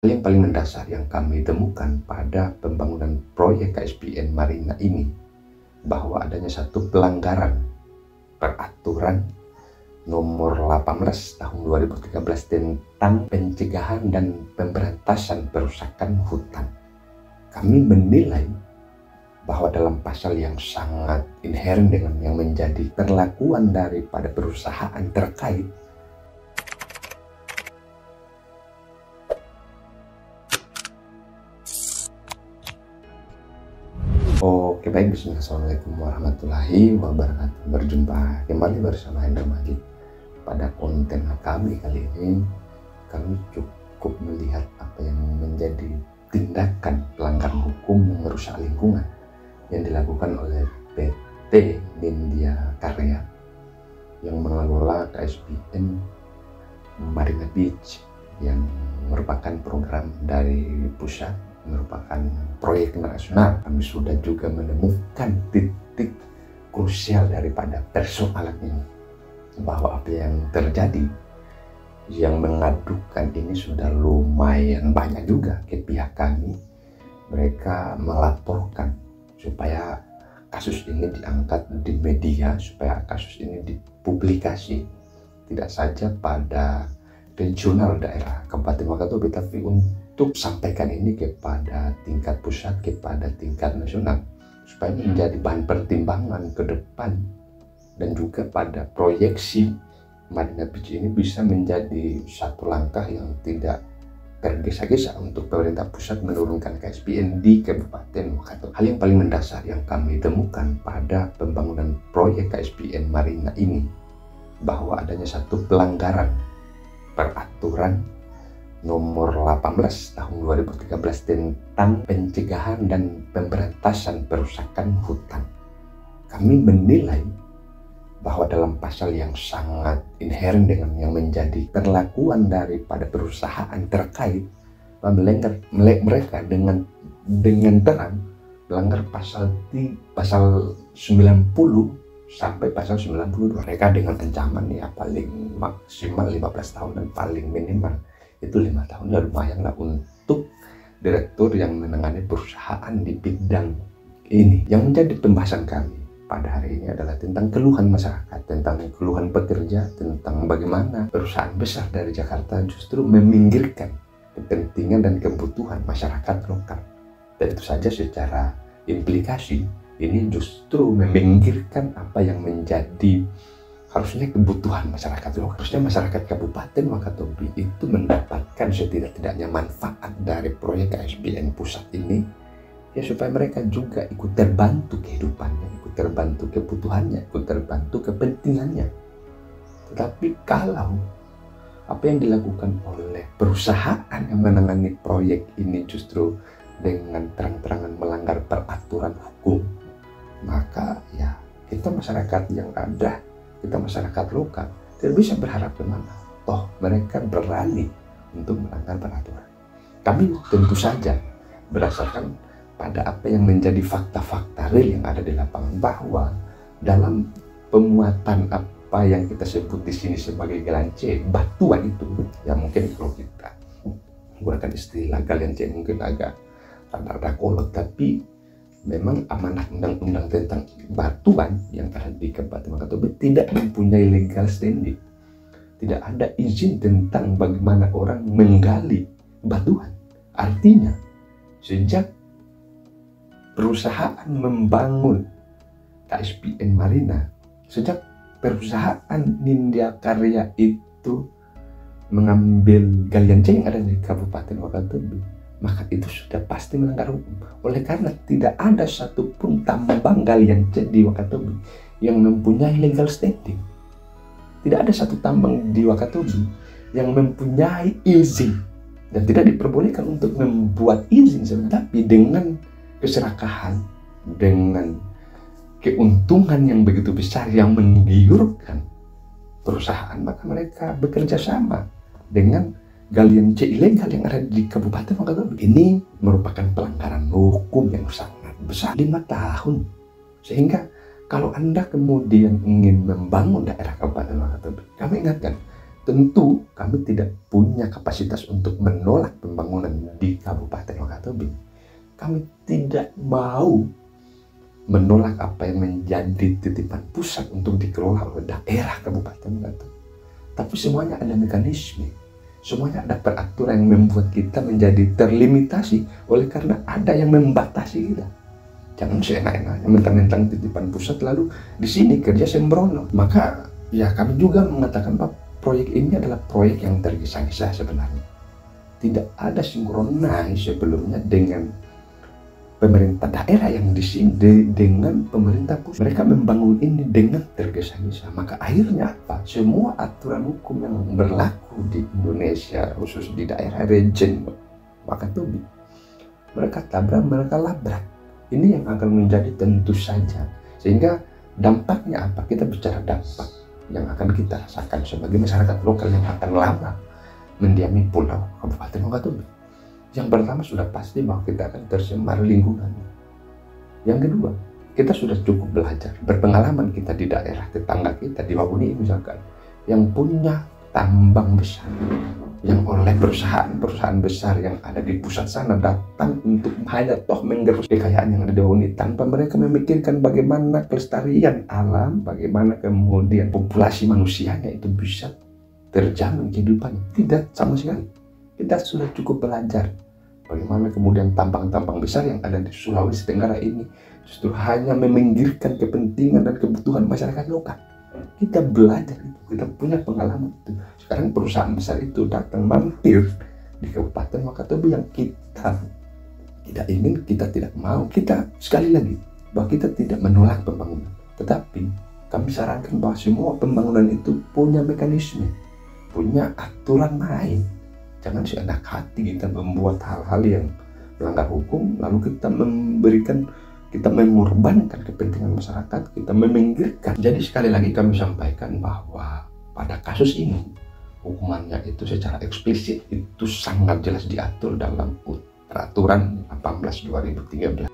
Hal yang paling mendasar yang kami temukan pada pembangunan proyek KSPN Marina ini, bahwa adanya satu pelanggaran peraturan nomor 18 tahun 2013 tentang pencegahan dan pemberantasan perusakan hutan. Kami menilai bahwa dalam pasal yang sangat inheren dengan yang menjadi perlakuan daripada perusahaan terkait, Oke baik, bismillah, assalamualaikum warahmatullahi wabarakatuh. Berjumpa kembali bersama Hendra Majid. Pada konten kami kali ini, kami cukup melihat apa yang menjadi tindakan pelanggaran hukum yang merusak lingkungan yang dilakukan oleh PT Nindya Karya yang mengelola KSPN Marina Beach, yang merupakan program dari pusat, merupakan proyek nasional. Kami sudah juga menemukan titik krusial daripada persoalan ini, bahwa apa yang terjadi, yang mengadukan ini sudah lumayan banyak juga ke pihak kami. Mereka melaporkan supaya kasus ini diangkat di media, supaya kasus ini dipublikasi, tidak saja pada regional daerah Kabupaten Wakatobi, tapi untuk sampaikan ini kepada tingkat pusat, kepada tingkat nasional, supaya menjadi bahan pertimbangan ke depan, dan juga pada proyeksi Marina Beach ini bisa menjadi satu langkah yang tidak tergesa-gesa untuk pemerintah pusat menurunkan KSPN di Kabupaten Wakatobi. Hal yang paling mendasar yang kami temukan pada pembangunan proyek KSPN Marina ini, bahwa adanya satu pelanggaran peraturan nomor 18 tahun 2013 tentang pencegahan dan pemberantasan perusakan hutan. Kami menilai bahwa dalam pasal yang sangat inheren dengan yang menjadi perlakuan daripada perusahaan terkait, mereka dengan terang melanggar pasal 90 sampai pasal 92. Mereka dengan ancaman ya paling maksimal 15 tahun dan paling minimal itu 5 tahun. Dan lumayanlah untuk direktur yang menangani perusahaan di bidang ini. Yang menjadi pembahasan kami pada hari ini adalah tentang keluhan masyarakat, tentang keluhan pekerja, tentang bagaimana perusahaan besar dari Jakarta justru meminggirkan kepentingan dan kebutuhan masyarakat lokal. Dan itu saja secara implikasi ini justru meminggirkan apa yang menjadi harusnya kebutuhan masyarakat lokal. Harusnya masyarakat Kabupaten Wakatobi itu mendapatkan setidak-tidaknya manfaat dari proyek KSPN pusat ini, ya supaya mereka juga ikut terbantu kehidupannya, ikut terbantu kebutuhannya, ikut terbantu kepentingannya. Tetapi kalau apa yang dilakukan oleh perusahaan yang menangani proyek ini justru dengan terang-terangan melanggar peraturan hukum, maka ya kita masyarakat yang ada, kita masyarakat lokal tidak bisa berharap kemana. Toh mereka berani untuk melanggar peraturan. Kami tentu saja berdasarkan pada apa yang menjadi fakta-fakta real yang ada di lapangan, bahwa dalam pemuatan apa yang kita sebut di sini sebagai galian C, batuan itu, ya mungkin kalau kita menggunakan istilah galian C mungkin agak rada kolot, tapi memang amanah undang-undang tentang batuan yang ada di Kabupaten Wakatobi tidak mempunyai legal standing. Tidak ada izin tentang bagaimana orang menggali batuan. Artinya, sejak perusahaan membangun KSPN Marina, sejak perusahaan Nindya Karya itu mengambil galian C yang ada di Kabupaten Wakatobi, maka itu sudah pasti melanggar hukum. Oleh karena tidak ada satupun tambang galian C di Wakatobi yang mempunyai legal standing. Tidak ada satu tambang di Wakatobi yang mempunyai izin, dan tidak diperbolehkan untuk membuat izin sebenarnya. Tapi dengan keserakahan, dengan keuntungan yang begitu besar yang menggiurkan perusahaan, maka mereka bekerja sama dengan galian C ilegal yang ada di Kabupaten Wakatobi. Ini merupakan pelanggaran hukum yang sangat besar, 5 tahun. Sehingga kalau Anda kemudian ingin membangun daerah Kabupaten Wakatobi, kami ingatkan, Tentu kami tidak punya kapasitas untuk menolak pembangunan di Kabupaten Wakatobi. Kami tidak mau menolak apa yang menjadi titipan pusat untuk dikelola oleh daerah Kabupaten Wakatobi. Tapi semuanya ada mekanisme, semuanya ada peraturan yang membuat kita menjadi terlimitasi oleh karena ada yang membatasi kita. Jangan seenak-enaknya mentang-mentang titipan pusat lalu di sini kerja sembrono. Maka ya kami juga mengatakan bahwa proyek ini adalah proyek yang tergesa-gesa sebenarnya. Tidak ada sinkronis sebelumnya dengan pemerintah daerah yang di sini dengan pemerintah pusat. Mereka membangun ini dengan tergesa-gesa. Maka akhirnya apa? Semua aturan hukum yang berlaku di Indonesia, khusus di daerah region Wakatobi, mereka tabrak, mereka labrak. Ini yang akan menjadi tentu saja. Sehingga dampaknya apa? Kita bicara dampak yang akan kita rasakan sebagai masyarakat lokal yang akan lama mendiami pulau Kabupaten Wakatobi. Yang pertama sudah pasti bahwa kita akan tercemar lingkungan. Yang kedua, kita sudah cukup belajar, berpengalaman kita di daerah tetangga kita di Wabuni misalkan, yang punya tambang besar, yang oleh perusahaan besar yang ada di pusat sana datang untuk hanya toh menggerus kekayaan yang ada di Wabuni tanpa mereka memikirkan bagaimana kelestarian alam, bagaimana kemudian populasi manusianya itu bisa terjamin kehidupannya. Tidak sama sekali. Kita sudah cukup belajar bagaimana kemudian tambang-tambang besar yang ada di Sulawesi Tenggara ini justru hanya meminggirkan kepentingan dan kebutuhan masyarakat lokal. Kita belajar itu, kita punya pengalaman itu. Sekarang perusahaan besar itu datang mampir di Kabupaten Wakatobi yang kita tidak ingin, kita tidak mau. Kita sekali lagi bahwa kita tidak menolak pembangunan, tetapi kami sarankan bahwa semua pembangunan itu punya mekanisme, punya aturan main. Jangan seenak hati kita membuat hal-hal yang melanggar hukum, lalu kita mengorbankan kepentingan masyarakat, kita meminggirkan. Jadi sekali lagi kami sampaikan bahwa pada kasus ini, hukumannya itu secara eksplisit itu sangat jelas diatur dalam peraturan 18/2013.